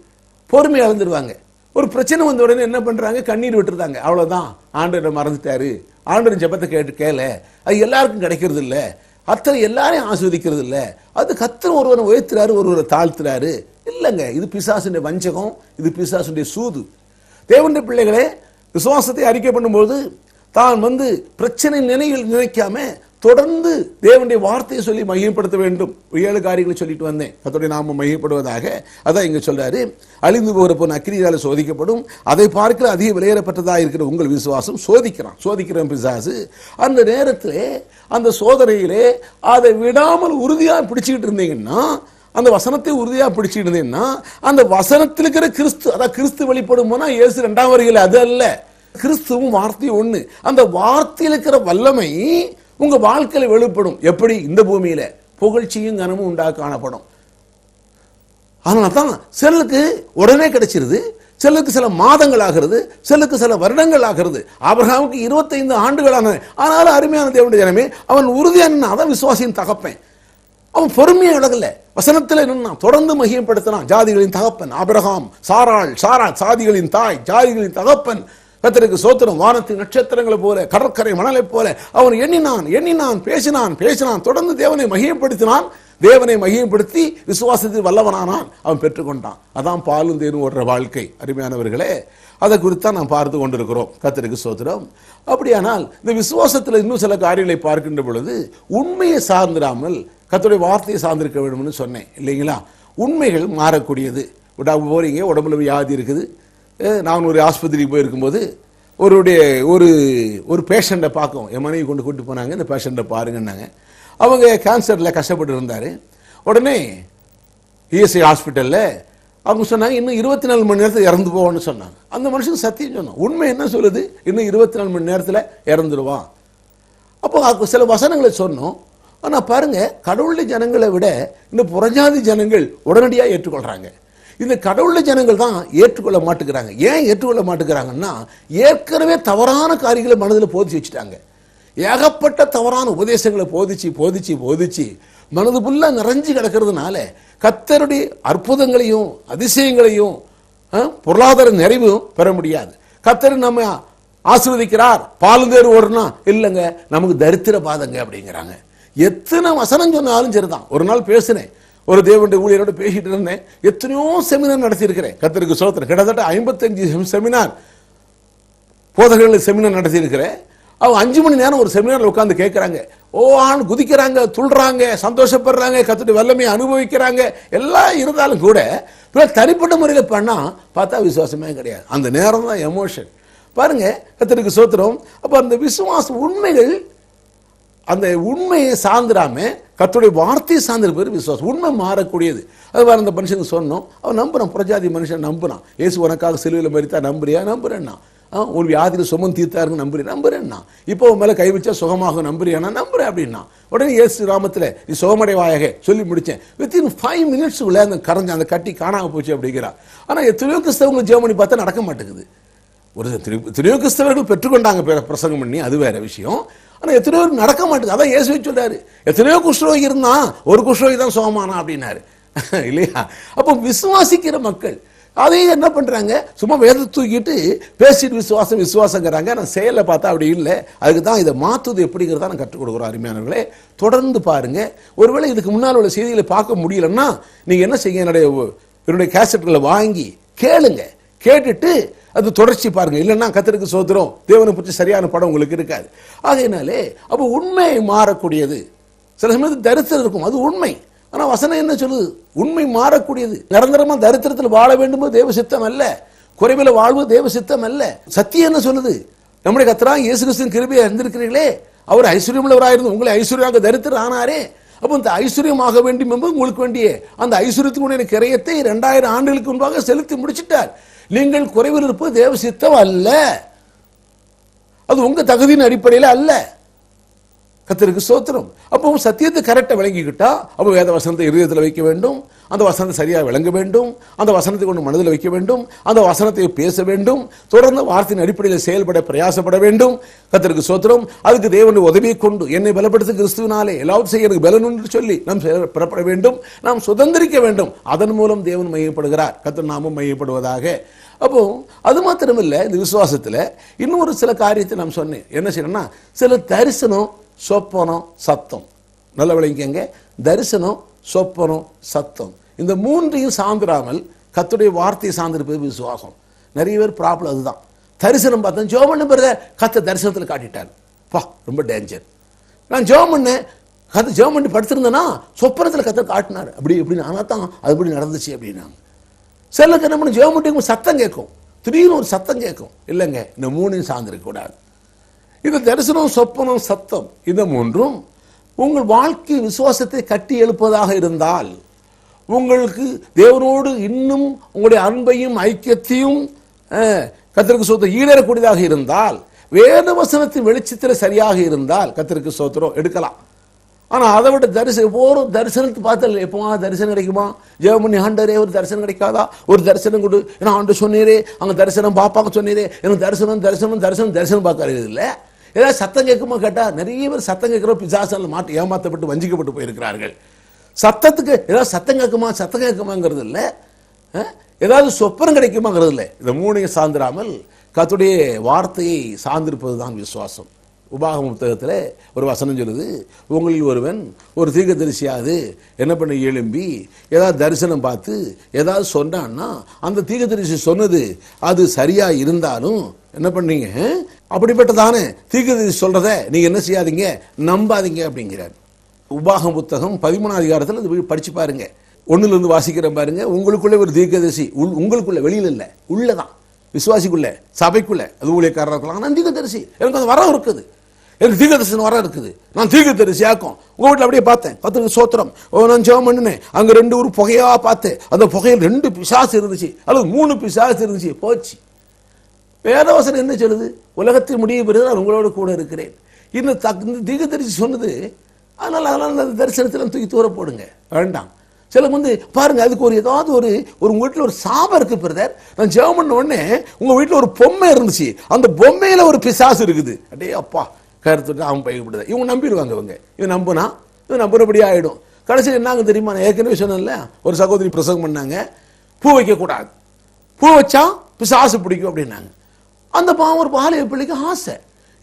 பொறுமை இழந்துடுவாங்க. ஒரு பிரச்சனை வந்த உடனே என்ன பண்றாங்க? கண்ணீர் விட்டுருந்தாங்க. அவ்வளவுதான், ஆண்டவர் மறந்துட்டாரு, ஆண்டவர் ஜெபத்தை கேட்கல. அது எல்லாருக்கும் கிடைக்கிறது இல்லை, அத்தனை எல்லாரையும் ஆஸ்வதிக்கிறது இல்லை. அது கர்த்தர் ஒருவரை உயர்த்துறாரு, ஒருவரை தாழ்த்துறாரு. இல்லைங்க, இது பிசாசுடைய வஞ்சகம், இது பிசாசுடைய சூது. தேவனுடைய பிள்ளைகளே, விசுவாசத்தை அறிக்கை பண்ணும்போது தான் பிரச்சனை நினைக்காம தொடர்ந்து தேவனுடைய வார்த்தையை சொல்லி மகிமைப்படுத்த வேண்டும். 7 காரியங்களை சொல்லிட்டு வந்தேன். கர்த்தருடைய நாமம் மகிமைப்படுவதாக. அதான் இங்க சொல்றாரு, அழிந்து போகிற பொன் அக்கினியால சோதிக்கப்படும், அதை பார்க்க அதிக விலையேறப்பட்டதாக இருக்கிற உங்கள் விசுவாசம் சோதிக்கிறேன் பிசாசு. அந்த நேரத்தில் அந்த சோதனையிலே அதை விடாமல் உறுதியாக பிடிச்சிக்கிட்டு இருந்தீங்கன்னா, அந்த வசனத்தை உறுதியாக பிடிச்சிட்டு இருந்தீங்கன்னா, அந்த வசனத்தில் இருக்கிற கிறிஸ்து, அதான் கிறிஸ்து வெளிப்படும் போனா இயேசு 2ஆம் வருகையில் அது அல்ல, கிறிஸ்துவும் வார்த்தையும் ஒண்ணு. அந்த வார்த்தையில் இருக்கிற வல்லமை உங்க வாழ்க்கையில வெளிப்படும். எப்படி? இந்த பூமியில புகழ்ச்சியும் கனமும் உண்டாக காணப்படும். அதனால தான் சிலருக்கு உடனே கிடைச்சிருது, சிலருக்கு சில மாதங்கள் ஆகிறது, சிலருக்கு சில வருடங்கள் ஆகிறது. ஆபிரகாமுக்கு 25 ஆண்டுகளான. ஆனாலும் அருமையான தேவனுடைய ஜனமே, அவன் உறுதியான அதான் விசுவாசியின் தகப்பன். அவன் பொறுமையை விலகல, வசனத்தில் நின்னான், தொடர்ந்து மகிமைப்படுத்தினான். ஜாதிகளின் தகப்பன் ஆபிரகாம், சாராள் சாதிகளின் தாய், ஜாதிகளின் தகப்பன். கர்த்தருக்கு ஸ்தோத்திரம். வானத்தின் நட்சத்திரங்களை போல, கடற்கரை மணலை போல அவன் எண்ணினான், பேசினான், தொடர்ந்து தேவனை மகிமைப்படுத்தினான். தேவனை மகிமைப்படுத்தி விசுவாசத்தில் வல்லவனானான். அவன் பெற்றுக்கொண்டான். அதான் பாலும் தேனும் ஓடுற வாழ்க்கை. அருமையானவர்களே, அதை குறித்தான் நாம் பார்த்து கொண்டிருக்கிறோம். கர்த்தருக்கு ஸ்தோத்திரம். அப்படியானால் இந்த விசுவாசத்தில் இன்னும் சில காரியங்களை பார்க்கின்ற பொழுது உண்மையை சார்ந்திராமல் கர்த்தருடைய வார்த்தையை சார்ந்திருக்க வேண்டும்னு சொன்னேன் இல்லைங்களா? உண்மைகள் மாறக்கூடியது. போறீங்க, உடம்புல வியாதி இருக்குது. நான் ஒரு ஆஸ்பத்திரிக்கு போயிருக்கும்போது ஒரு பேஷண்ட்டை பார்க்கும், என் மனைவி கூட்டு போனாங்க, இந்த பேஷண்ட்டை பாருங்கன்னாங்க. அவங்க கேன்சரில் கஷ்டப்பட்டு இருந்தார். உடனே இஎஸ்ஐ ஹாஸ்பிட்டலில் அவங்க சொன்னாங்க, இன்னும் 24 மணி நேரத்தில் இறந்து போவான்னு சொன்னாங்க. அந்த மனுஷன் சத்தியம் சொன்னான். உண்மை என்ன சொல்லுது? இன்னும் 24 மணி நேரத்தில் இறந்துடுவான். அப்போ சில வசனங்களை சொன்னோம். ஆனால் பாருங்க, கடவுளுடைய ஜனங்களை விட இன்னும் புறஜாதி ஜனங்கள் உடனடியாக ஏற்றுக்கொள்கிறாங்க. இந்த கடவுள ஜனங்கள் தான் ஏற்றுக்கொள்ள மாட்டுக்கிறாங்க. ஏன் ஏற்றுக்கொள்ள மாட்டுக்கிறாங்கன்னா, ஏற்கனவே தவறான காரியங்களை மனதில் போதிச்சு வச்சுட்டாங்க. ஏகப்பட்ட தவறான உபதேசங்களை போதிச்சு மனது புல்லா நிறைஞ்சு கிடக்கிறதுனால கர்த்தருடைய அற்புதங்களையும் அதிசயங்களையும் பொருளாதார நிறைவும் பெற முடியாது. கர்த்தர் நம்ம ஆசீர்வதிக்கிறார், பாலுந்தேர் ஓடுனா இல்லைங்க, நமக்கு தரித்திர பாதங்க அப்படிங்கிறாங்க. எத்தனை வசனம் சொன்னாலும் சரிதான். ஒரு நாள் பேசினேன், ஒரு தேவனுடைய ஊழியரோட பேசிட்டு இருந்தேன். எத்தனையோ செமினார் நடத்தி இருக்கிறேன். கர்த்தருக்கு ஸ்தோத்திரம். கிட்டத்தட்ட 55 செமினார், போதகர்கள் செமினார் நடத்தி இருக்கிறேன். அவங்க 5 மணி நேரம் ஒரு செமினார்ல உட்கார்ந்து கேட்கிறாங்க. ஆன்னு குதிக்கிறாங்க, துள்ளுறாங்க, சந்தோஷப்படுறாங்க, கர்த்தருடைய வல்லமையை அனுபவிக்கிறாங்க. எல்லாம் இருந்தாலும் கூட தனிப்பட்ட முறையில் பண்ணா பார்த்தா விசுவாசமே கிடையாது. அந்த நேரம் தான் எமோஷன். பாருங்க, கர்த்தருக்கு ஸ்தோத்திரம். அப்ப அந்த விசுவாச உண்மைகள், அந்த உண்மையை சார்ந்திராம கர்த்தருடைய வார்த்தையை சார்ந்திருப்பது விசுவாசம். உண்மை மாறக்கூடியது. அது வேற அந்த மனுஷனுக்கு சொன்னோம். அவன் நம்புறான், புறஜாதி மனுஷன் நம்புறான். இயேசு உனக்காக சிலுவையில் மரித்தா நம்புறியா? நம்புறேன்னா. ஒரு வியாதியில் சுமம் தீர்த்தாருன்னு நம்புறேன்னா. இப்போ உன் மேல கை வச்சா சுகமாக நம்புறியானா? நம்புறேன் அப்படின்னா. உடனே இயேசு நாமத்தில் நீ சுகமடைவாயாக சொல்லி முடிச்சேன். வித்தின் 5 minutes அந்த கரைஞ்ச அந்த கட்டி காணாம போச்சு அப்படிங்கிறா. ஆனா எத்தனையோ கிறிஸ்தவங்க ஜெர்மனி பார்த்தா நடக்க மாட்டேங்குது. ஒரு எத்தனையோ கிறிஸ்தவர்கள் பெற்றுக்கொண்டாங்க பிரசங்கம் பண்ணி, அது வேற விஷயம். ஆனால் எத்தனையோ நடக்க மாட்டேங்குது. அதான் இயேசு சொல்றாரு, எத்தனையோ குஷ்டரோகி இருந்தா ஒரு குஷ்டரோகி தான் சுகமானா அப்படின்னாரு இல்லையா? அப்போ விசுவாசிக்கிற மக்கள் அதே என்ன பண்றாங்க, சும்மா வேதத்தை தூக்கிட்டு பேசிட்டு விசுவாசங்கிறாங்க. நான் செயலை பார்த்தா அப்படி இல்லை. அதுக்கு தான் இதை மாற்றுவது எப்படிங்கிறத நான் கற்றுக் கொடுக்குறோம். அருமையானவர்களே, தொடர்ந்து பாருங்க. ஒருவேளை இதுக்கு முன்னால் உள்ள செய்திகளை பார்க்க முடியலன்னா நீங்க என்ன செய்ய, என்னுடைய கேசட்களை வாங்கி கேளுங்க. கேட்டுட்டு அது தொடர்ச்சி பாருங்க. இல்லைன்னா கர்த்தருக்கு ஸ்தோத்திரம், தேவனை பற்றி சரியான படம் உங்களுக்கு இருக்காது. ஆகையினாலே அப்போ உண்மை மாறக்கூடியது. சில சமயத்தில் தரித்திரம் இருக்கும், அது உண்மை. ஆனால் வசனம் என்ன சொல்லுது? உண்மை மாறக்கூடியது. நிரந்தரமா தரித்திரத்தில் வாழ வேண்டும் தேவ சித்தம் அல்ல, குறைவில வாழ்வு தேவ சித்தம் அல்ல. சத்தியம் என்ன சொல்லுது? நம்முடைய கர்த்தராகிய இயேசு கிறிஸ்துவின் கிருபையை அறிந்திருக்கிறீர்களே, அவர் ஐஸ்வர்யம் உள்ளவராயிருந்து உங்களை ஐஸ்வர்யமாக தரித்திரம் ஆனாரே. அப்போ இந்த ஐஸ்வர்யமாக வேண்டும் என்பது உங்களுக்கு வேண்டிய அந்த ஐஸ்வர்யத்தினுடைய கிரயத்தை 2000 ஆண்டுகளுக்கு முன்பாக செலுத்தி முடிச்சிட்டார். நீங்கள் குறைவில் இருப்பது தேவ சித்தம் அல்ல, அது உங்க தகுதியின் அடிப்படையில் அல்ல. கர்த்தருக்கு ஸ்தோத்திரம். அப்போ சத்தியத்தை கரெக்டாக விளங்கிக்கிட்டா, அப்போ வேத வசனத்தை இதயத்தில் வைக்க வேண்டும், அந்த வசனத்தை சரியாக விளங்க வேண்டும், அந்த வசனத்தை கொண்டு மனதில் வைக்க வேண்டும், அந்த வசனத்தை பேச வேண்டும், தொடர்ந்து வார்த்தையின் அடிப்படையில் செயல்பட பிரயாசப்பட வேண்டும். கர்த்தருக்கு ஸ்தோத்திரம். அதுக்கு தேவனுடைய உதவியை கொண்டு என்னை பலப்படுத்த கிறிஸ்துவினாலே எல்லாவும் செய்ய எனக்கு பலன் என்று சொல்லி நாம் பெறப்பட வேண்டும், நாம் சுதந்திரிக்க வேண்டும். அதன் மூலம் தேவன் மையப்படுகிறார், கர்த்தர் நாமும் மையப்படுவதாக. அப்போ அது மாத்திரமில்லை, இந்த விசுவாசத்தில் இன்னொரு சில காரியத்தை நாம் சொன்னேன். என்ன செய்யணும்னா, சில தரிசனம், சொப்பனம், சத்தம். நல்ல விளங்கிக்கங்க. தரிசனம், சொப்பனம், சத்தம், இந்த மூன்றையும் சார்ந்திராமல் கர்த்தருடைய வார்த்தையை சார்ந்திருப்பது விசுவாசம். நிறைய பேர் ப்ராப்ளம் அதுதான். தரிசனம் பார்த்தா ஜோமன்னு கர்த்தர் தரிசனத்தில் காட்டிட்டார், பா ரொம்ப டேஞ்சர். நான் ஜெபம் பண்ணேன், ஜெபம் பண்ணி படுத்திருந்தேன்னா சொப்பனத்தில் கத்தர் காட்டினார் அப்படி இப்படின்னு. ஆனால் தான் அதுபடி நடந்துச்சு அப்படின்னாங்க. சிலருக்கு என்ன பண்ண, ஜெபம் பண்ணி சத்தம் கேட்கும், திடீர்னு ஒரு சத்தம் கேட்கும். இல்லைங்க, இந்த மூணையும் சார்ந்திருக்க கூடாது. இந்த தரிசனம், சொப்பனம், சத்தம், இந்த மூன்றும் உங்கள் வாழ்க்கை விசுவாசத்தை கட்டி எழுப்பதாக இருந்தால், உங்களுக்கு தேவனோடு இன்னும் உங்களுடைய அன்பையும் ஐக்கியத்தையும் கர்த்தருக்கு ஸ்தோத்திரம் ஈடேறக்கூடியதாக இருந்தால், வேத வசனத்தின் வெளிச்சத்தில் சரியாக இருந்தால் கர்த்தருக்கு ஸ்தோத்திரம் எடுக்கலாம். ஆனால் அதை விட ஒவ்வொரு தரிசனத்தை பார்த்தால் எப்போவா தரிசனம் கிடைக்குமா, ஜெபம் பண்ணி ஆண்டரே ஒரு தரிசனம் கிடைக்காதா, ஒரு தரிசனம் கொடு, ஏன்னா ஆண்டு சொன்னீரே அங்கே தரிசனம் பார்ப்பாங்க சொன்னீரே, எனக்கு தரிசனம் தரிசனம் தரிசனம் தரிசனம் பார்க்கறது இல்லை. ஏதாவது சத்தம் கேட்குமா கேட்டால் நிறைய பேர் சத்தம் கேட்குற பிசாசால் ஏமாற்றப்பட்டு வஞ்சிக்கப்பட்டு போயிருக்கிறார்கள். சத்தத்துக்கு ஏதாவது சத்தம் கேட்குமாங்கிறது இல்லை, ஏதாவது சொப்பனம் கிடைக்குமாங்கிறது இல்லை. இந்த மூணையும் சார்ந்திராமல் கர்த்தருடைய வார்த்தையை சார்ந்திருப்பது தான் விசுவாசம். உபாகம புத்தகத்தில் ஒரு வசனம் சொல்லுது, உங்களில் ஒருவன் ஒரு தீர்க்கதரிசியாவது என்ன பண்ண எழும்பி ஏதாவது தரிசனம் பார்த்து ஏதாவது சொன்னான்னா, அந்த தீர்க்கதரிசி சொன்னது அது சரியா இருந்தாலும் என்ன பண்ணீங்க, அப்படிப்பட்டதானே தீர்க்கதரிசி சொல்றத நீங்க என்ன செய்யாதீங்க, நம்பாதீங்க அப்படிங்கிறார். உபாகம புத்தகம் 13ஆம் அதிகாரத்தில் அது படிச்சு பாருங்க, 1லிருந்து வாசிக்கிறேன் பாருங்க. உங்களுக்குள்ள ஒரு தீர்க்கதரிசி, உங்களுக்குள்ள, வெளியில இல்லை, உள்ளதான், விசுவாசிக்குள்ள, சபைக்குள்ள, அது ஊழியக்காரராக இருக்கலாம். நான் தீர்க்கதரிசி, எனக்கு அது வரம் இருக்குது, எனக்கு தீர்க்கதரிசனம் வரம் இருக்குது, நான் தீர்க்கதரிசி ஆக்கும். உங்க வீட்டில் அப்படியே பார்த்தேன், கர்த்தருக்கு ஸ்தோத்திரம், நான் ஜெபம் பண்ணினேன், அங்க 2 ஒரு புகையா பார்த்தேன், அந்த புகையில் 2 பிசாசு இருந்துச்சு அல்லது 3 பிசாசு இருந்துச்சு, போச்சு. வேதவசனம் என்ன சொல்லுது, உலகத்தில் முடிய பிறகு நான் உங்களோட கூட இருக்கிறேன். இந்த தீர்க்கதரிசி சொன்னது, அதனால அந்த தரிசனத்தில் தூக்கி தூர போடுங்க, வேண்டாம். சில பாருங்க, அதுக்கு ஒரு ஏதாவது ஒரு உங்க வீட்டில் ஒரு சாபம் இருக்கு பிரதர், நான் ஜெபம் பண்ண உடனே உங்க வீட்டில் ஒரு பொம்மை இருந்துச்சு, அந்த பொம்மையில ஒரு பிசாசு இருக்குது, அடே அப்பா கருத்துட்டு அவன் பயப்படுது. இவங்க நம்பிடுவாங்க, இவன் நம்புனா இவன் நம்புறபடி ஆயிடும். கடைசியில் என்னங்க தெரியுமா, நான் ஏற்கனவே சொன்னேன்ல, ஒரு சகோதரி பிரசங்கம் பண்ணாங்க, பூ வைக்க கூடாது, பூ வச்சா பிசாசு பிடிக்கும் அப்படின்னாங்க. அந்த ஒரு பாலிய பிள்ளைக்கு ஆசை.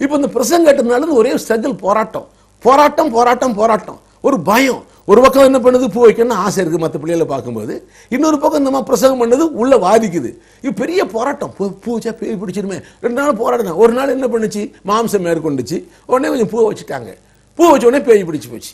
இப்போ இந்த பிரசங்கம் கேட்டதுனால ஒரே ஸ்ட்ரகிள், போராட்டம் போராட்டம் போராட்டம் போராட்டம், ஒரு பயம். ஒரு பக்கம் என்ன பண்ணுது, பூ வைக்கணும்னு ஆசை இருக்கு மற்ற பிள்ளைகளை பார்க்கும்போது, இன்னொரு பக்கம் இந்த மாதிரி பிரசங்கம் பண்ணது உள்ள வாதிக்குது. இது பெரிய போராட்டம். பூ வச்சா பேய் பிடிச்சிருமே, 2 நாள் போராடினா, ஒரு நாள் என்ன பண்ணுச்சு, மாம்சம் மேற்கொண்டுச்சு, உடனே கொஞ்சம் பூ வச்சுட்டாங்க, பூ வச்ச உடனே பேய் பிடிச்சு போச்சு.